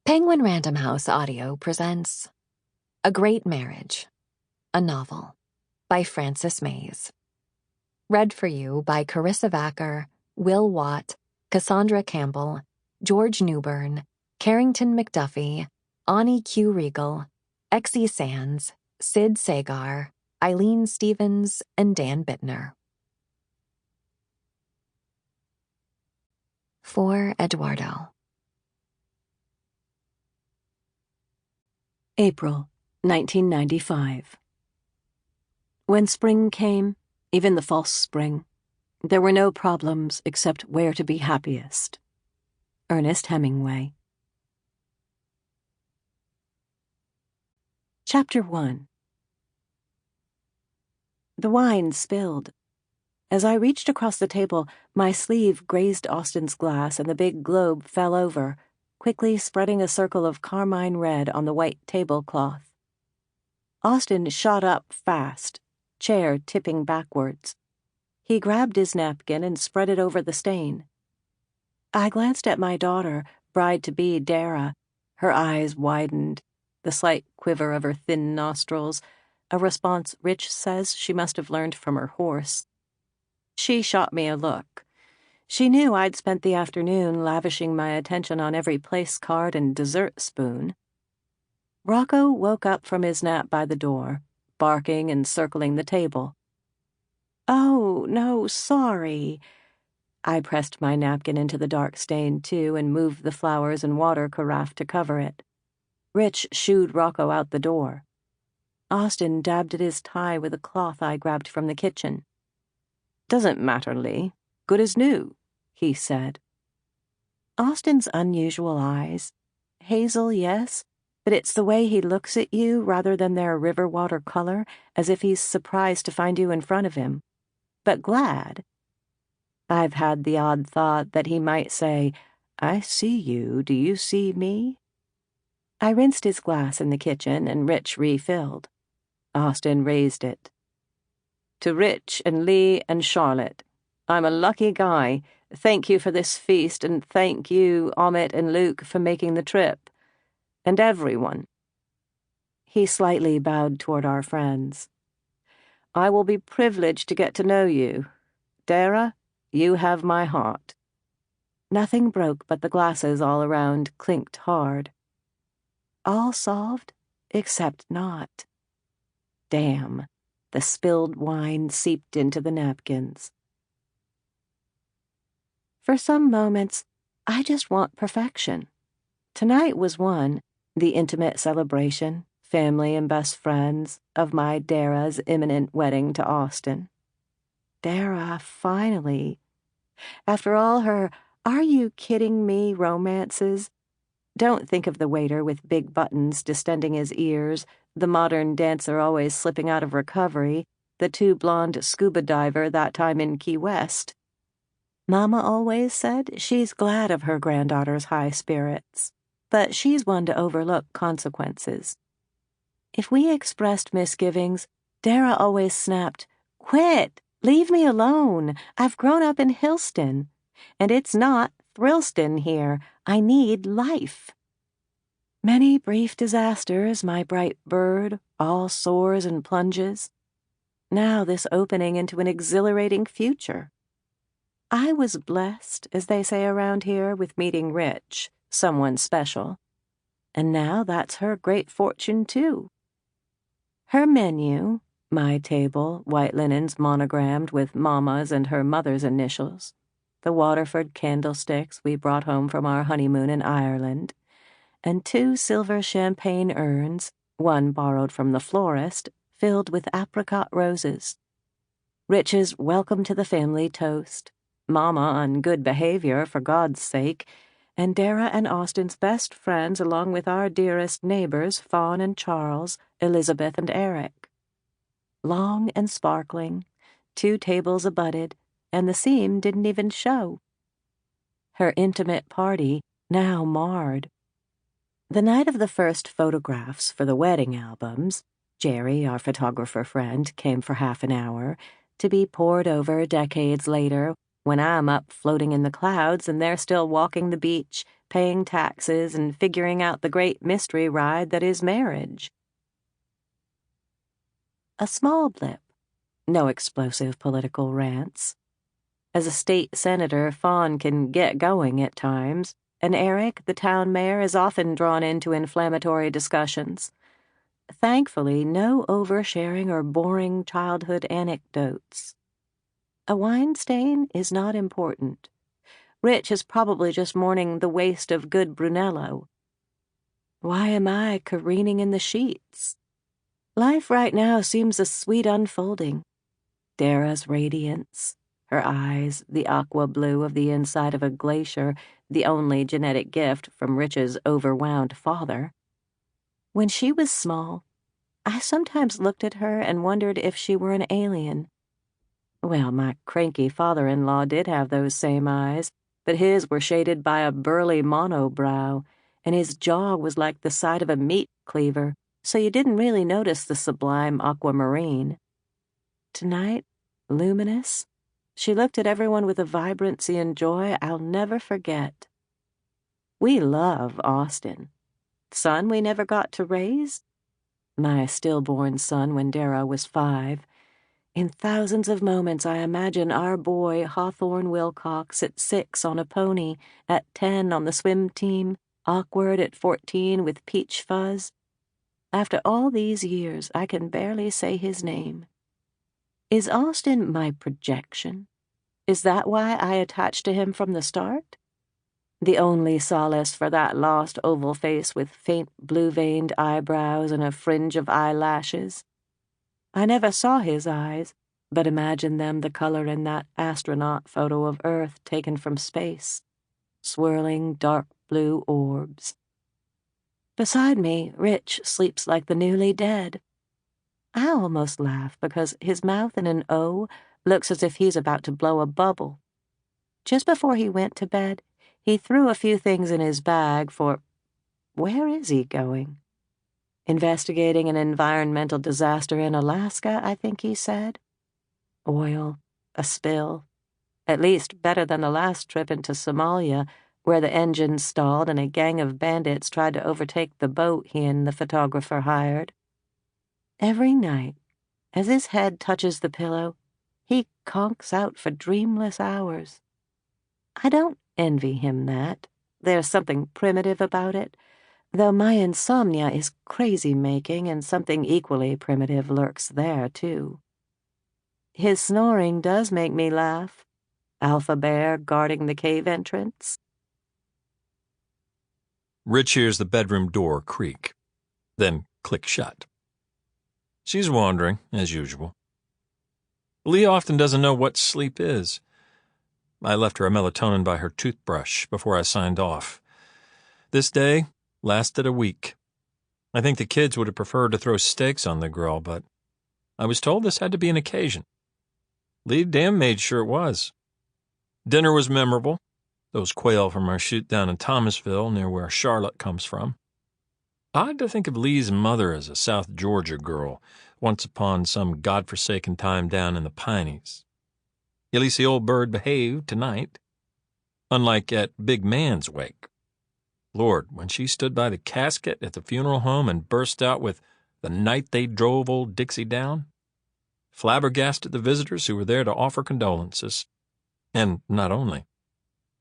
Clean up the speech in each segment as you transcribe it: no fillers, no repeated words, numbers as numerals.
Penguin Random House Audio presents A Great Marriage, a novel by Frances Mays. Read for you by Karissa Vacker, Will Watt, Cassandra Campbell, George Newbern, Carrington Macduffie, Ani Q. Riegel, X.E. Sands, Sid Sagar, Eileen Stevens, and Dan Bittner. For Eduardo. April 1995. When spring came, even the false spring, there were no problems except where to be happiest. Ernest Hemingway. Chapter 1. The wine spilled. As I reached across the table, my sleeve grazed Austin's glass and the big globe fell over, quickly spreading a circle of carmine red on the white tablecloth. Austin shot up fast, chair tipping backwards. He grabbed his napkin and spread it over the stain. I glanced at my daughter, bride-to-be Dara. Her eyes widened, the slight quiver of her thin nostrils, a response Rich says she must have learned from her horse. She shot me a look. She knew I'd spent the afternoon lavishing my attention on every place card and dessert spoon. Rocco woke up from his nap by the door, barking and circling the table. "Oh, no, sorry." I pressed my napkin into the dark stain, too, and moved the flowers and water carafe to cover it. Rich shooed Rocco out the door. Austin dabbed at his tie with a cloth I grabbed from the kitchen. "Doesn't matter, Lee. Good as new," he said. Austin's unusual eyes. Hazel, yes, but it's the way he looks at you rather than their river water color, as if he's surprised to find you in front of him. But glad. I've had the odd thought that he might say, "I see you, do you see me?" I rinsed his glass in the kitchen and Rich refilled. Austin raised it. "To Rich and Lee and Charlotte. I'm a lucky guy. Thank you for this feast, and thank you, Amit and Luke, for making the trip. And everyone." He slightly bowed toward our friends. "I will be privileged to get to know you. Dara, you have my heart." Nothing broke but the glasses all around clinked hard. All solved, except not. Damn, the spilled wine seeped into the napkins. For some moments, I just want perfection. Tonight was one, the intimate celebration, family and best friends, of my Dara's imminent wedding to Austin. Dara, finally. After all her "are you kidding me" romances, don't think of the waiter with big buttons distending his ears, the modern dancer always slipping out of recovery, the too blonde scuba diver that time in Key West. Mama always said she's glad of her granddaughter's high spirits, but she's one to overlook consequences. If we expressed misgivings, Dara always snapped, "Quit! Leave me alone! I've grown up in Hillston, and it's not Thrillston here. I need life." Many brief disasters, my bright bird, all soars and plunges. Now this opening into an exhilarating future. I was blessed, as they say around here, with meeting Rich, someone special. And now that's her great fortune, too. Her menu, my table, white linens monogrammed with Mama's and her mother's initials, the Waterford candlesticks we brought home from our honeymoon in Ireland, and 2 silver champagne urns, one borrowed from the florist, filled with apricot roses. Rich's welcome to the family toast, Mama on good behavior for God's sake, and Dara and Austin's best friends along with our dearest neighbors, Fawn and Charles, Elizabeth and Eric. Long and sparkling, 2 tables abutted, and the seam didn't even show. Her intimate party now marred. The night of the first photographs for the wedding albums, Jerry, our photographer friend, came for half an hour, to be pored over decades later when I'm up floating in the clouds and they're still walking the beach, paying taxes and figuring out the great mystery ride that is marriage. A small blip. No explosive political rants. As a state senator, Fawn can get going at times, and Eric, the town mayor, is often drawn into inflammatory discussions. Thankfully, no oversharing or boring childhood anecdotes. A wine stain is not important. Rich is probably just mourning the waste of good Brunello. Why am I careening in the sheets? Life right now seems a sweet unfolding. Dara's radiance, her eyes, the aqua blue of the inside of a glacier, the only genetic gift from Rich's overwound father. When she was small, I sometimes looked at her and wondered if she were an alien. Well, my cranky father-in-law did have those same eyes, but his were shaded by a burly monobrow, and his jaw was like the side of a meat cleaver, so you didn't really notice the sublime aquamarine. Tonight, luminous, she looked at everyone with a vibrancy and joy I'll never forget. We love Austin. Son we never got to raise? My stillborn son when Dara was 5. In thousands of moments I imagine our boy Hawthorne Wilcox at 6 on a pony, at 10 on the swim team, awkward at 14 with peach fuzz. After all these years, I can barely say his name. Is Austin my projection? Is that why I attached to him from the start? The only solace for that lost oval face with faint blue-veined eyebrows and a fringe of eyelashes. I never saw his eyes, but imagine them the color in that astronaut photo of Earth taken from space. Swirling dark blue orbs. Beside me, Rich sleeps like the newly dead. I almost laugh because his mouth in an O looks as if he's about to blow a bubble. Just before he went to bed, he threw a few things in his bag for... Where is he going? Investigating an environmental disaster in Alaska, I think he said. Oil, a spill. At least better than the last trip into Somalia, where the engine stalled and a gang of bandits tried to overtake the boat he and the photographer hired. Every night, as his head touches the pillow, he conks out for dreamless hours. I don't envy him that. There's something primitive about it, though my insomnia is crazy-making and something equally primitive lurks there, too. His snoring does make me laugh. Alpha Bear guarding the cave entrance. Rich hears the bedroom door creak, then click shut. She's wandering, as usual. Lee often doesn't know what sleep is. I left her a melatonin by her toothbrush before I signed off. This day lasted a week. I think the kids would have preferred to throw steaks on the grill, but I was told this had to be an occasion. Lee damn made sure it was. Dinner was memorable. Those quail from our shoot down in Thomasville, near where Charlotte comes from. Odd to think of Lee's mother as a South Georgia girl, once upon some godforsaken time down in the Pineys. At least the old bird behaved tonight. Unlike at Big Man's wake. Lord, when she stood by the casket at the funeral home and burst out with "The night they drove old Dixie down," flabbergasted the visitors who were there to offer condolences. And not only.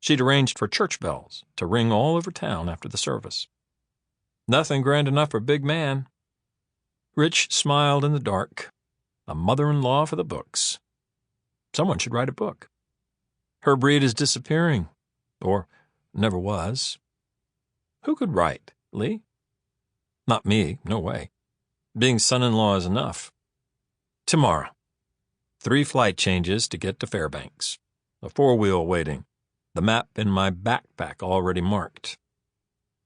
She'd arranged for church bells to ring all over town after the service. Nothing grand enough for Big Man. Rich smiled in the dark. A mother-in-law for the books. Someone should write a book. Her breed is disappearing. Or never was. Who could write, Lee? Not me, no way. Being son-in-law is enough. Tomorrow. 3 flight changes to get to Fairbanks. A 4-wheel waiting. The map in my backpack already marked.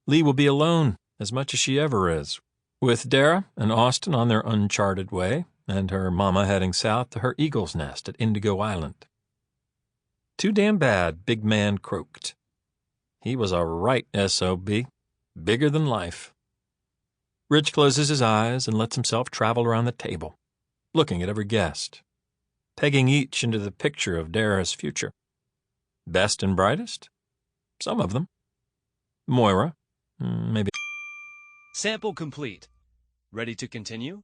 Lee will be alone, as much as she ever is, with Dara and Austin on their uncharted way, and her mama heading south to her eagle's nest at Indigo Island. Too damn bad, Big Man croaked. He was a right S.O.B., bigger than life. Rich closes his eyes and lets himself travel around the table, looking at every guest, pegging each into the picture of Dara's future. Best and brightest? Some of them. Moira. Maybe. Sample complete. Ready to continue?